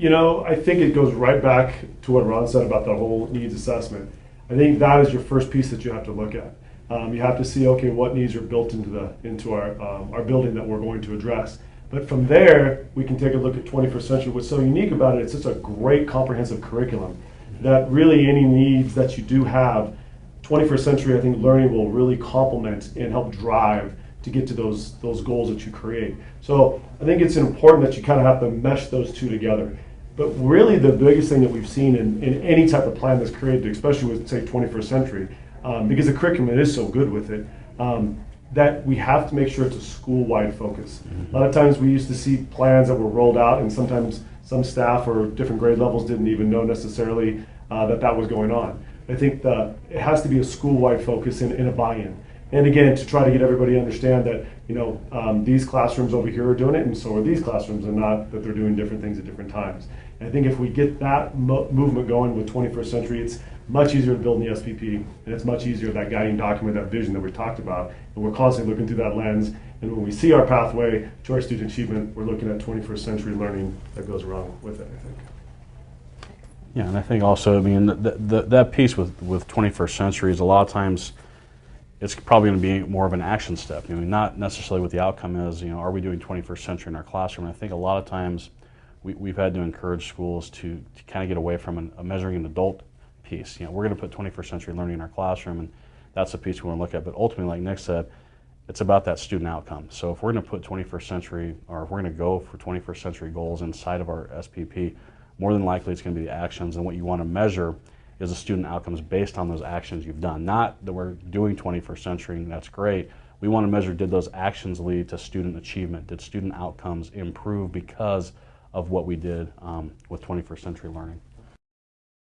I think it goes right back to what Ron said about the whole needs assessment. I think that is your first piece that you have to look at. You have to see, okay, what needs are built into our building that we're going to address. But from there, we can take a look at 21st century. What's so unique about it, it's just a great comprehensive curriculum that really any needs that you do have, 21st century, I think learning will really complement and help drive to get to those goals that you create. So I think it's important that you kind of have to mesh those two together. But really the biggest thing that we've seen in any type of plan that's created, especially with, say, 21st century, because the curriculum is so good with it, that we have to make sure it's a school-wide focus. A lot of times we used to see plans that were rolled out, and sometimes some staff or different grade levels didn't even know necessarily that was going on. I think it has to be a school-wide focus and a buy-in. And again, to try to get everybody to understand that, these classrooms over here are doing it, and so are these classrooms, and not that they're doing different things at different times. And I think if we get that movement going with 21st century, it's much easier to build in the SPP, and it's much easier, that guiding document, that vision that we talked about, and we're constantly looking through that lens. And when we see our pathway to our student achievement, we're looking at 21st century learning that goes along with it, I think. Yeah, and I think also, that piece with 21st century is a lot of times it's probably going to be more of an action step. Not necessarily what the outcome is. Are we doing 21st century in our classroom? And I think a lot of times we've had to encourage schools to kind of get away from a measuring an adult piece. We're going to put 21st century learning in our classroom, and that's the piece we want to look at. But ultimately, like Nick said, it's about that student outcome. So if we're going to put 21st century, or if we're going to go for 21st century goals inside of our SPP, more than likely it's going to be the actions, and what you want to measure is the student outcomes based on those actions you've done. Not that we're doing 21st century and that's great. We want to measure, did those actions lead to student achievement? Did student outcomes improve because of what we did with 21st century learning?